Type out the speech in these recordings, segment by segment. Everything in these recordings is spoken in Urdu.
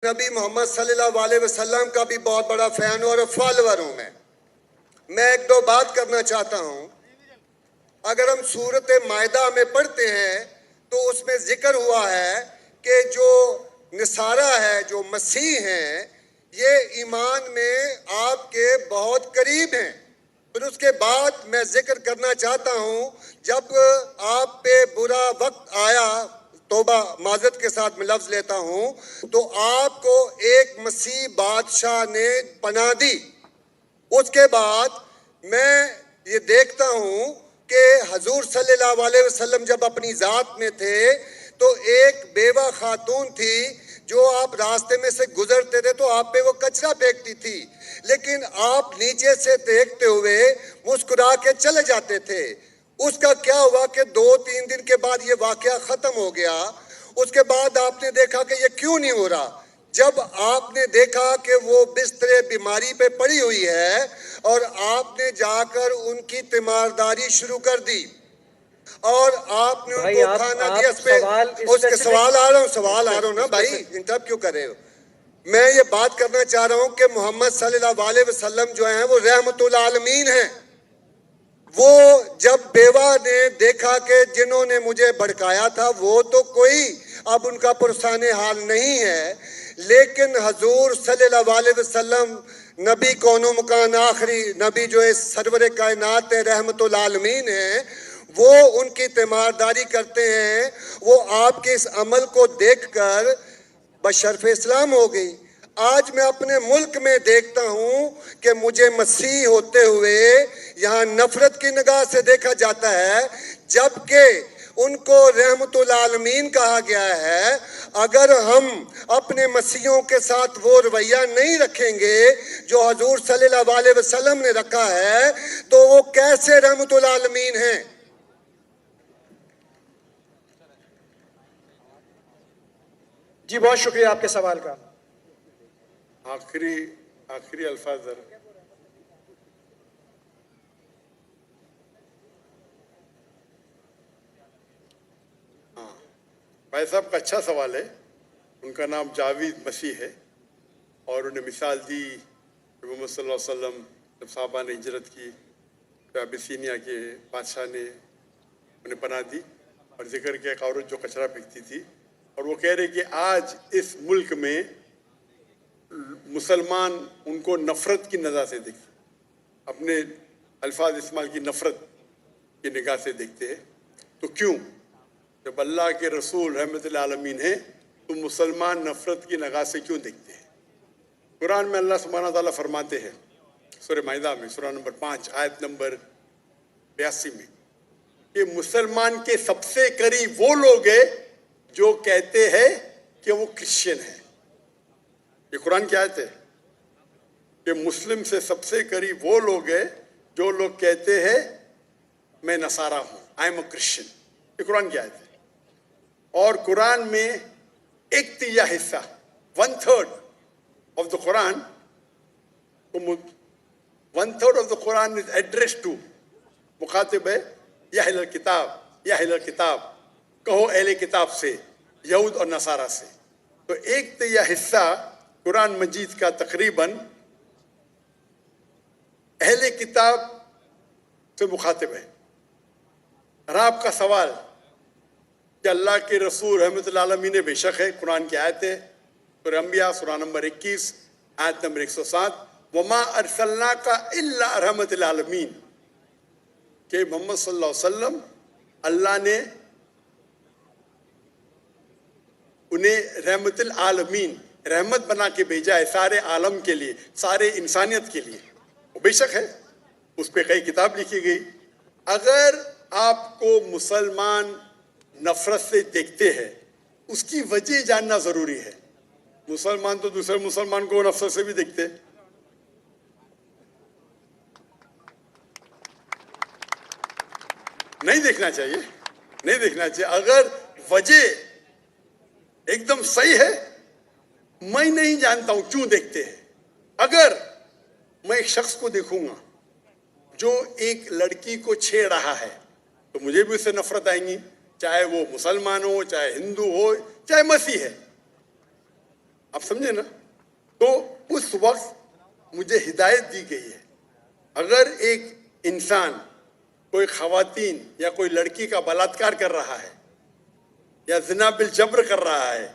نبی محمد صلی اللہ علیہ وسلم کا بھی بہت بڑا فین اور فالوور ہوں میں ایک دو بات کرنا چاہتا ہوں. اگر ہم سورۃ مائدہ میں پڑھتے ہیں تو اس میں ذکر ہوا ہے کہ جو نصارہ ہے، جو مسیح ہیں، یہ ایمان میں آپ کے بہت قریب ہیں. پھر اس کے بعد میں ذکر کرنا چاہتا ہوں، جب آپ پہ برا وقت آیا، توبہ معذرت کے ساتھ میں لفظ لیتا ہوں، تو آپ کو ایک مسیح بادشاہ نے پناہ دی. اس کے بعد میں یہ دیکھتا ہوں کہ حضور صلی اللہ علیہ وسلم جب اپنی ذات میں تھے تو ایک بیوہ خاتون تھی جو آپ راستے میں سے گزرتے تھے تو آپ پہ وہ کچرا پھینکتی تھی، لیکن آپ نیچے سے دیکھتے ہوئے مسکرا کے چلے جاتے تھے. اس کا کیا ہوا کہ 2-3 دن کے بعد یہ واقعہ ختم ہو گیا. اس کے بعد آپ نے دیکھا کہ یہ کیوں نہیں ہو رہا. جب آپ نے دیکھا کہ وہ بستر بیماری پہ پڑی ہوئی ہے اور آپ نے جا کر ان کی تیمارداری شروع کر دی اور آپ نے ان کو کھانا دیا. اس کے سوال آ رہا ہوں نا بھائی، انٹرپٹ کیوں کر رہے ہو؟ میں یہ بات کرنا چاہ رہا ہوں کہ محمد صلی اللہ علیہ وسلم جو ہیں وہ رحمت العالمین ہیں. وہ جب بیوہ نے دیکھا کہ جنہوں نے مجھے بھڑکایا تھا وہ تو کوئی اب ان کا پرسان حال نہیں ہے، لیکن حضور صلی اللہ علیہ وسلم نبی کون و مکان آخری نبی جو ہے سرور کائنات رحمت العالمین ہیں، وہ ان کی تیمارداری کرتے ہیں. وہ آپ کے اس عمل کو دیکھ کر بشرف اسلام ہو گئی. آج میں اپنے ملک میں دیکھتا ہوں کہ مجھے مسیح ہوتے ہوئے یہاں نفرت کی نگاہ سے دیکھا جاتا ہے، جبکہ ان کو رحمت العالمین کہا گیا ہے. اگر ہم اپنے مسیحوں کے ساتھ وہ رویہ نہیں رکھیں گے جو حضور صلی اللہ علیہ وسلم نے رکھا ہے تو وہ کیسے رحمت العالمین ہیں؟ جی بہت شکریہ آپ کے سوال کا. آخری الفاظ ذرا. بھائی صاحب کا اچھا سوال ہے. ان کا نام جاوید مسیح ہے اور انہیں مثال دی کہ محمد صلی اللہ علیہ وسلم جب صحابہ نے ہجرت کی تو ابیسینیا کے بادشاہ نے انہیں پناہ دی اور ذکر کیا ایک عورت جو کچرا پھینکتی تھی، اور وہ کہہ رہے کہ آج اس ملک میں مسلمان ان کو نفرت کی نظر سے دیکھتے، اپنے الفاظ استعمال کی نفرت کی نگاہ سے دیکھتے ہیں. تو کیوں؟ جب اللہ کے رسول رحمت العالمین ہیں تو مسلمان نفرت کی نگاہ سے کیوں دیکھتے ہیں؟ قرآن میں اللہ سبحانہ تعالیٰ فرماتے ہیں سورہ مائدہ میں سورہ نمبر 5 آیت نمبر 82 میں کہ مسلمان کے سب سے قریب وہ لوگ ہیں جو کہتے ہیں کہ وہ کرسچن ہیں. یہ قرآن کی آیت ہے کہ مسلم سے سب سے قریب وہ لوگ ہیں جو لوگ کہتے ہیں میں نصارہ ہوں، آئی ایم اے کرسچن. یہ قرآن کی آیت ہے. اور قرآن میں 1/3 حصہ 1/3 آف دا قرآن 1/3 آف دا قرآن از ایڈریس ٹو مخاطب ہے یا اہل الکتاب کہو اہل کتاب سے، یہود اور نصارہ سے. تو 1/3 حصہ قرآن مجید کا تقریباً اہل کتاب سے مخاطب ہے. اور آپ کا سوال کہ اللہ کے رسول رحمت العالمین بے شک ہے، قرآن کی آیت ہے سورہ انبیاء سورہ نمبر 21 آیت نمبر 107 وما ارسلناک الا رحمت العالمین، کہ محمد صلی اللہ علیہ وسلم اللہ نے انہیں رحمت العالمین رحمت بنا کے بھیجا ہے، سارے عالم کے لیے، سارے انسانیت کے لیے. وہ بے شک ہے، اس پہ کئی کتاب لکھی گئی. اگر آپ کو مسلمان نفرت سے دیکھتے ہیں اس کی وجہ جاننا ضروری ہے. مسلمان تو دوسرے مسلمان کو نفرت سے بھی دیکھتے، نہیں دیکھنا چاہیے. اگر وجہ ایک دم صحیح ہے، میں نہیں جانتا ہوں کیوں دیکھتے ہیں. اگر میں ایک شخص کو دیکھوں گا جو ایک لڑکی کو چھیڑ رہا ہے تو مجھے بھی اس سے نفرت آئیں گی، چاہے وہ مسلمان ہو، چاہے ہندو ہو، چاہے مسیح ہے. آپ سمجھے نا؟ تو اس وقت مجھے ہدایت دی گئی ہے، اگر ایک انسان کوئی خواتین یا کوئی لڑکی کا بلاತ್ಕಾರ کر رہا ہے یا زنا بالجبر کر رہا ہے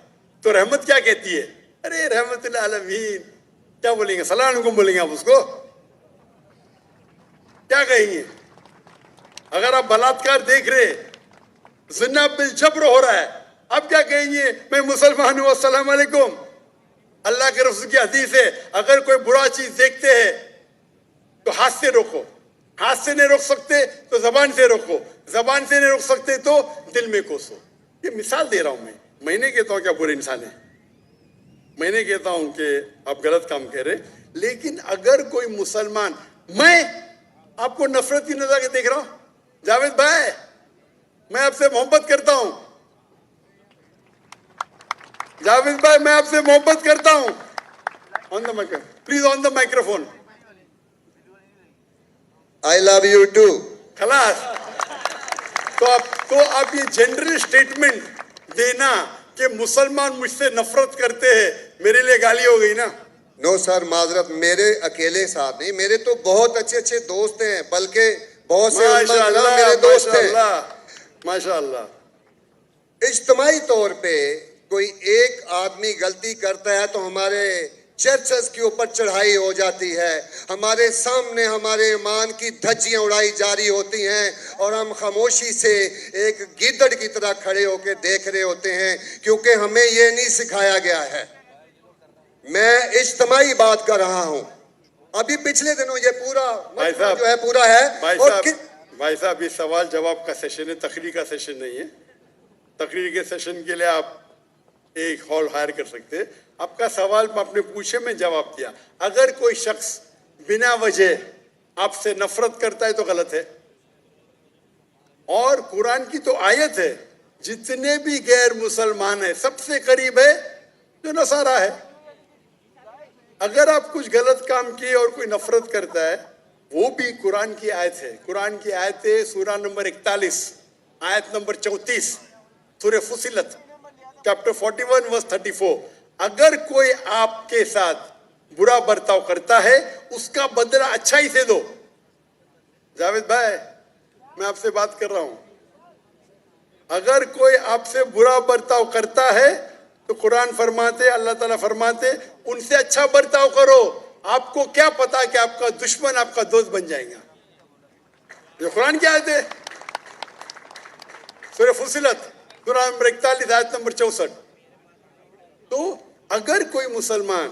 تو رحمت کیا کہتی ہے؟ ارے رحمت للعالمین، کیا بولیں گے؟ السلام علیکم بولیں گے آپ اس کو؟ کیا کہیں گے؟ اگر آپ بلاತ್ಕಾರ دیکھ رہے، زنا بالجبر ہو رہا ہے، اب کیا کہیں گے؟ میں مسلمان ہوں، السلام علیکم۔ اللہ کے رسول کی حدیث ہے، اگر کوئی برا چیز دیکھتے ہیں تو ہاتھ سے روکو، ہاتھ سے نہیں روک سکتے تو زبان سے روکو، زبان سے نہیں روک سکتے تو دل میں کوسو۔ یہ مثال دے رہا ہوں میں نہیں کہتا ہوں کہ آپ برے انسان ہیں، میں نہیں کہتا ہوں کہ آپ غلط کام کہہ رہے، لیکن اگر کوئی مسلمان، میں آپ کو نفرت کی نظر سے دیکھ رہا ہوں، جاوید بھائی میں آپ سے محبت کرتا ہوں، جاوید بھائی میں آپ سے محبت کرتا ہوں، on the microphone please, on the microphone, I love you too. خلاص۔ تو آپ یہ جنرل سٹیٹمنٹ دینا کہ مسلمان مجھ سے نفرت کرتے ہیں، میرے لیے گالی ہو گئی نا؟ نو سر، معذرت، میرے اکیلے ساتھ نہیں، میرے تو بہت اچھے اچھے دوست ہیں، بلکہ بہت سے علماء کرام میرے دوست ہیں۔ ماشاء اللہ۔ اجتماعی طور پہ کوئی ایک آدمی غلطی کرتا ہے تو ہمارے چرچز کے اوپر چڑھائی ہو جاتی ہے، ہمارے سامنے ہمارے ایمان کی دھجیاں اڑائی جاری ہوتی ہیں، اور ہم خاموشی سے ایک گیدڑ کی طرح کھڑے ہو کے دیکھ رہے ہوتے ہیں، کیونکہ ہمیں یہ نہیں سکھایا گیا ہے۔ میں اجتماعی بات کر رہا ہوں۔ ابھی پچھلے دنوں یہ پورا جو ہے پورا ہے، اور بھائی صاحب یہ سوال جواب کا سیشن ہے، تقریر کا سیشن نہیں ہے۔ تقریر کے سیشن کے لیے آپ ایک ہال ہائر کر سکتے ہیں۔ آپ کا سوال آپ نے پوچھے، میں جواب دیا۔ اگر کوئی شخص بنا وجہ آپ سے نفرت کرتا ہے تو غلط ہے، اور قرآن کی تو آیت ہے، جتنے بھی غیر مسلمان ہیں سب سے قریب ہے جو نصارہ ہے۔ اگر آپ کچھ غلط کام کیے اور کوئی نفرت کرتا ہے، وہ بھی قرآن کی آیت ہے۔ قرآن کی آیت ہے سورہ نمبر 41 آیت نمبر 34 سورہ فصلت چیپٹر 41 ورس 34۔ اگر کوئی آپ کے ساتھ برا برتاؤ کرتا ہے اس کا بدلہ اچھائی سے دو۔ جاوید بھائی میں آپ سے بات کر رہا ہوں، اگر کوئی آپ سے برا برتاؤ کرتا ہے تو قرآن فرماتے، اللہ تعالیٰ فرماتے ان سے اچھا برتاؤ کرو۔ آپ کو کیا پتا کہ آپ کا دشمن آپ کا دوست بن جائے گا؟ یہ قرآن کی آیت ہے، سورہ فصلت سورہ نمبر 41 آیت نمبر 64۔ تو اگر کوئی مسلمان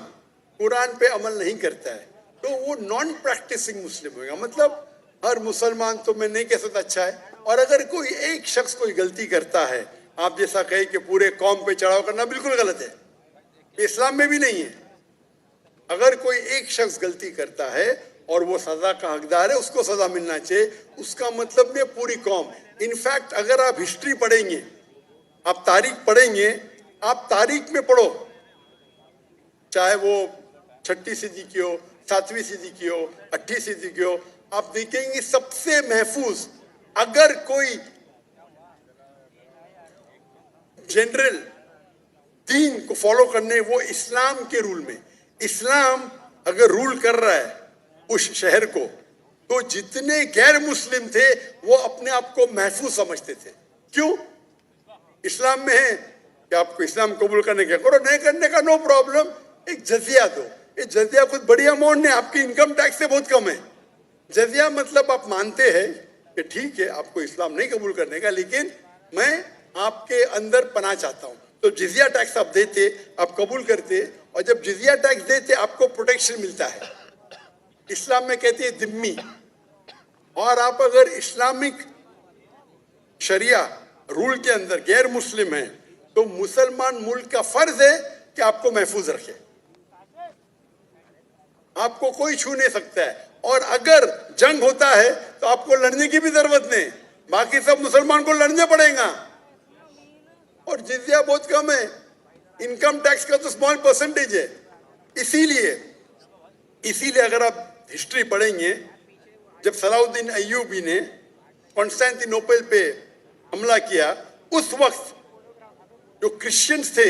قرآن پہ عمل نہیں کرتا ہے تو وہ نان پریکٹسنگ مسلم ہوگا، مطلب ہر مسلمان تو میں نہیں کہہ سکتا اچھا ہے، اور اگر کوئی ایک شخص کوئی غلطی کرتا ہے، آپ جیسا کہیں کہ پورے قوم پہ چڑھاؤ کرنا بالکل غلط ہے، یہ اسلام میں بھی نہیں ہے۔ اگر کوئی ایک شخص غلطی کرتا ہے اور وہ سزا کا حقدار ہے، اس کو سزا ملنا چاہیے، اس کا مطلب نہیں پوری قوم۔ انفیکٹ اگر آپ ہسٹری پڑھیں گے، آپ تاریخ پڑھیں گے، آپ تاریخ میں پڑھو، چاہے وہ 6 صدی کی ہو، 7ویں صدی کی ہو، 8 صدی کی ہو، آپ دیکھیں گے سب سے محفوظ اگر کوئی جنرل دین کو فالو کرنے، وہ اسلام کے رول میں، اسلام اگر رول کر رہا ہے اس شہر کو، تو جتنے غیر مسلم تھے وہ اپنے آپ کو محفوظ سمجھتے تھے۔ کیوں؟ اسلام میں ہے کہ آپ کو اسلام قبول کرنے کا کرو، نہیں کرنے کا نو پرابلم، ایک جزیہ دو۔ یہ جزیہ کچھ بڑی اماؤنٹ نہیں، آپ کی انکم ٹیکس سے بہت کم ہے۔ جزیہ مطلب آپ مانتے ہیں کہ ٹھیک ہے آپ کو اسلام نہیں قبول کرنے کا، لیکن میں آپ کے اندر پناہ چاہتا ہوں، تو جزیہ ٹیکس آپ دیتے، آپ قبول کرتے، اور جب جزیہ ٹیکس دیتے آپ کو پروٹیکشن ملتا ہے۔ اسلام میں کہتے ہیں ذمہ، اور آپ اگر اسلامک شریعہ رول کے اندر غیر مسلم ہیں تو مسلمان ملک کا فرض ہے کہ آپ کو محفوظ رکھے، آپ کو کوئی چھو نہیں سکتا ہے، اور اگر جنگ ہوتا ہے تو آپ کو لڑنے کی بھی ضرورت نہیں، باقی سب مسلمان کو لڑنے پڑے گا، اور جزیہ بہت کم ہے، انکم ٹیکس کا تو اسمال پرسنٹیج ہے۔ اسی لیے اگر آپ ہسٹری پڑھیں گے، جب صلاح الدین ایوبی نے کانسٹینٹی نوپل پہ حملہ کیا، اس وقت جو کرسچنز تھے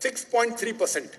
6.3%,